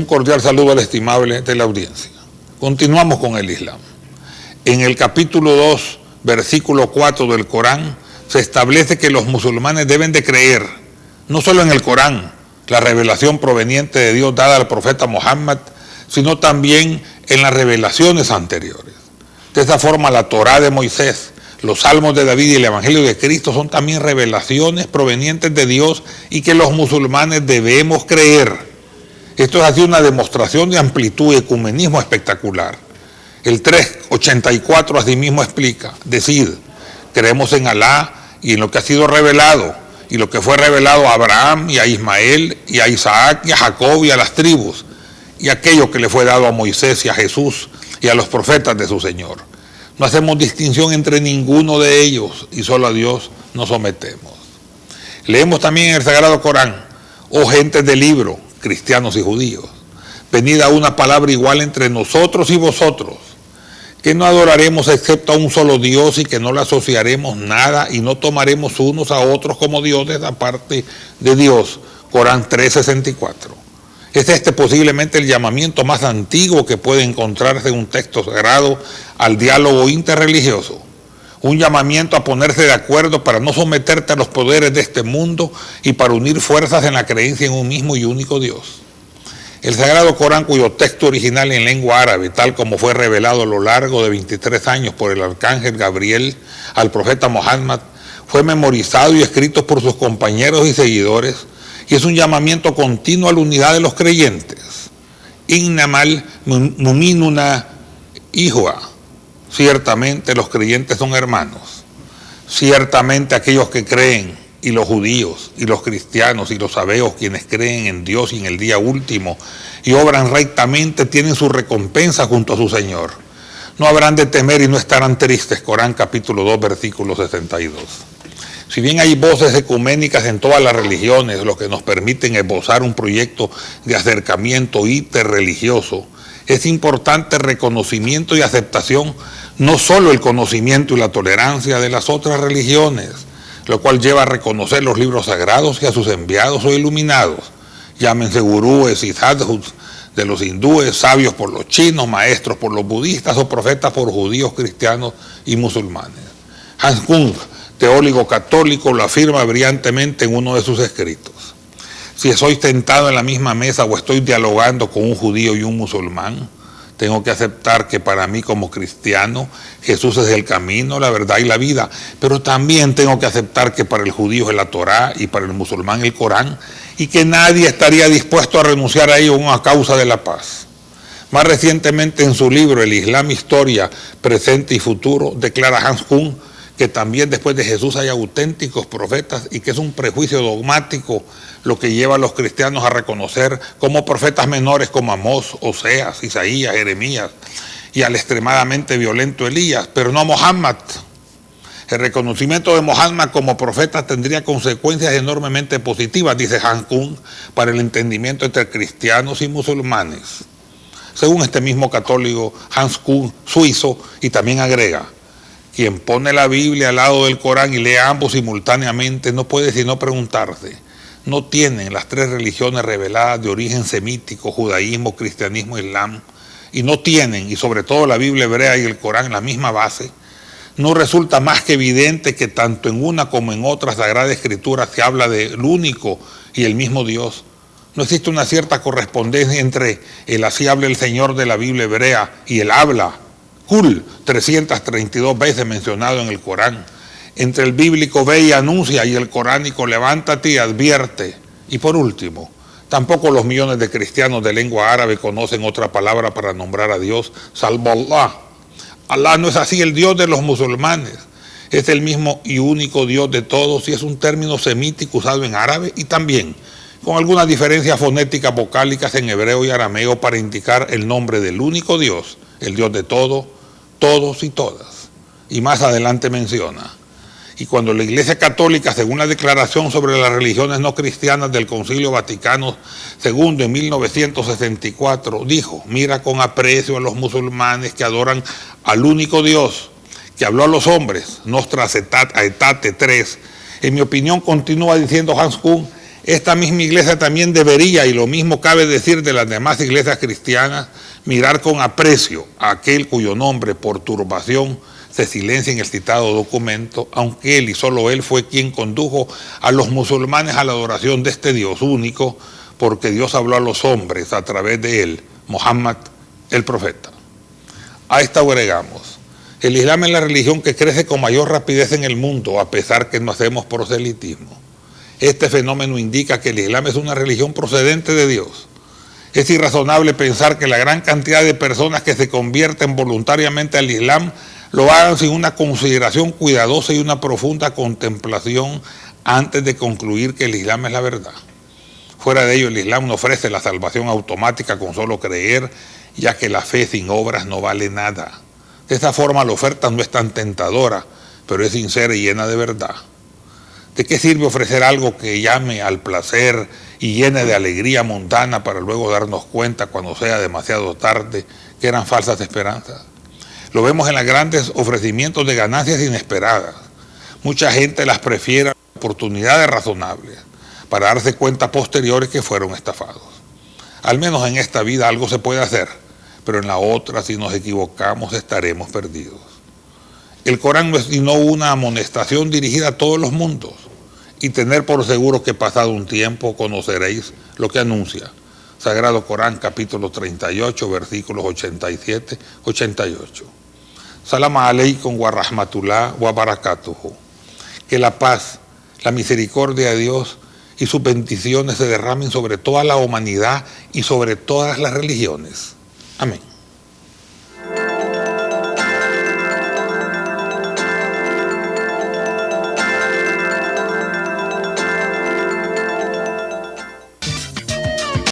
cordial saludo al estimable de la audiencia. Continuamos con el Islam. En el capítulo 2, versículo 4 del Corán, se establece que los musulmanes deben de creer, no solo en el Corán, la revelación proveniente de Dios dada al profeta Muhammad, sino también en las revelaciones anteriores. De esa forma, la Torá de Moisés, los Salmos de David y el Evangelio de Cristo son también revelaciones provenientes de Dios y que los musulmanes debemos creer. Esto es así una demostración de amplitud y ecumenismo espectacular. El 384 asimismo explica, decid, creemos en Alá y en lo que ha sido revelado, y lo que fue revelado a Abraham y a Ismael y a Isaac y a Jacob y a las tribus, y aquello que le fue dado a Moisés y a Jesús y a los profetas de su Señor. No hacemos distinción entre ninguno de ellos y solo a Dios nos sometemos. Leemos también en el Sagrado Corán, oh gentes del libro, cristianos y judíos, venid a una palabra igual entre nosotros y vosotros, que no adoraremos excepto a un solo Dios y que no le asociaremos nada y no tomaremos unos a otros como dioses aparte de Dios. Corán 3:64. Es este posiblemente el llamamiento más antiguo que puede encontrarse en un texto sagrado al diálogo interreligioso. Un llamamiento a ponerse de acuerdo para no someterte a los poderes de este mundo y para unir fuerzas en la creencia en un mismo y único Dios. El Sagrado Corán, cuyo texto original en lengua árabe, tal como fue revelado a lo largo de 23 años por el arcángel Gabriel al profeta Muhammad, fue memorizado y escrito por sus compañeros y seguidores, y es un llamamiento continuo a la unidad de los creyentes. Innamal muminuna ihwa. Ciertamente los creyentes son hermanos. Ciertamente aquellos que creen, y los judíos, y los cristianos, y los sabeos, quienes creen en Dios y en el día último, y obran rectamente, tienen su recompensa junto a su Señor. No habrán de temer y no estarán tristes. Corán capítulo 2, versículo 62. Si bien hay voces ecuménicas en todas las religiones, lo que nos permiten esbozar un proyecto de acercamiento interreligioso, es importante reconocimiento y aceptación, no solo el conocimiento y la tolerancia de las otras religiones, lo cual lleva a reconocer los libros sagrados y a sus enviados o iluminados, llámense gurúes y sadhus de los hindúes, sabios por los chinos, maestros por los budistas o profetas por judíos, cristianos y musulmanes. Hans Kung, teólogo católico, lo afirma brillantemente en uno de sus escritos. Si soy sentado en la misma mesa o estoy dialogando con un judío y un musulmán, tengo que aceptar que para mí como cristiano Jesús es el camino, la verdad y la vida, pero también tengo que aceptar que para el judío es la Torá y para el musulmán el Corán, y que nadie estaría dispuesto a renunciar a ello a causa de la paz. Más recientemente en su libro El Islam, Historia, Presente y Futuro, declara Hans Kung que también después de Jesús hay auténticos profetas y que es un prejuicio dogmático lo que lleva a los cristianos a reconocer como profetas menores como Amós, Oseas, Isaías, Jeremías y al extremadamente violento Elías, pero no a Muhammad. El reconocimiento de Muhammad como profeta tendría consecuencias enormemente positivas, dice Hans Kung, para el entendimiento entre cristianos y musulmanes. Según este mismo católico Hans Kung, suizo, y también agrega, quien pone la Biblia al lado del Corán y lee ambos simultáneamente no puede sino preguntarse, ¿no tienen las tres religiones reveladas de origen semítico, judaísmo, cristianismo, islam, y no tienen, y sobre todo la Biblia hebrea y el Corán, la misma base? No resulta más que evidente que tanto en una como en otra Sagrada Escritura se habla del único y el mismo Dios. No existe una cierta correspondencia entre el así habla el Señor de la Biblia hebrea y el habla, Kul, 332 veces mencionado en el Corán, entre el bíblico ve y anuncia y el coránico levántate y advierte. Y por último, tampoco los millones de cristianos de lengua árabe conocen otra palabra para nombrar a Dios, salvo Allah. Allah no es así el Dios de los musulmanes, es el mismo y único Dios de todos y es un término semítico usado en árabe y también con algunas diferencias fonéticas vocálicas en hebreo y arameo para indicar el nombre del único Dios, el Dios de todo, todos y todas. Y más adelante menciona, y cuando la Iglesia Católica, según la Declaración sobre las Religiones No Cristianas del Concilio Vaticano II en 1964, dijo, mira con aprecio a los musulmanes que adoran al único Dios, que habló a los hombres, Nostra Aetate 3, en mi opinión, continúa diciendo Hans Kung, Esta misma iglesia también debería, y lo mismo cabe decir de las demás iglesias cristianas, mirar con aprecio a aquel cuyo nombre por turbación se silencia en el citado documento, aunque él y solo él fue quien condujo a los musulmanes a la adoración de este Dios único, porque Dios habló a los hombres a través de él, Muhammad, el profeta. A esta agregamos: el Islam es la religión que crece con mayor rapidez en el mundo, a pesar que no hacemos proselitismo. Este fenómeno indica que el Islam es una religión procedente de Dios. Es irrazonable pensar que la gran cantidad de personas que se convierten voluntariamente al Islam lo hagan sin una consideración cuidadosa y una profunda contemplación antes de concluir que el Islam es la verdad. Fuera de ello, el Islam no ofrece la salvación automática con solo creer, ya que la fe sin obras no vale nada. De esta forma, la oferta no es tan tentadora, pero es sincera y llena de verdad. ¿De qué sirve ofrecer algo que llame al placer y llene de alegría mundana para luego darnos cuenta, cuando sea demasiado tarde, que eran falsas esperanzas? Lo vemos en los grandes ofrecimientos de ganancias inesperadas. Mucha gente las prefiere a oportunidades razonables para darse cuenta posteriores que fueron estafados. Al menos en esta vida algo se puede hacer, pero en la otra, si nos equivocamos, estaremos perdidos. El Corán no es sino una amonestación dirigida a todos los mundos, y tener por seguro que pasado un tiempo conoceréis lo que anuncia. Sagrado Corán, capítulo 38, versículos 87-88. Salam aleikum wa rahmatullah wa barakatuhu. Que la paz, la misericordia de Dios y sus bendiciones se derramen sobre toda la humanidad y sobre todas las religiones. Amén.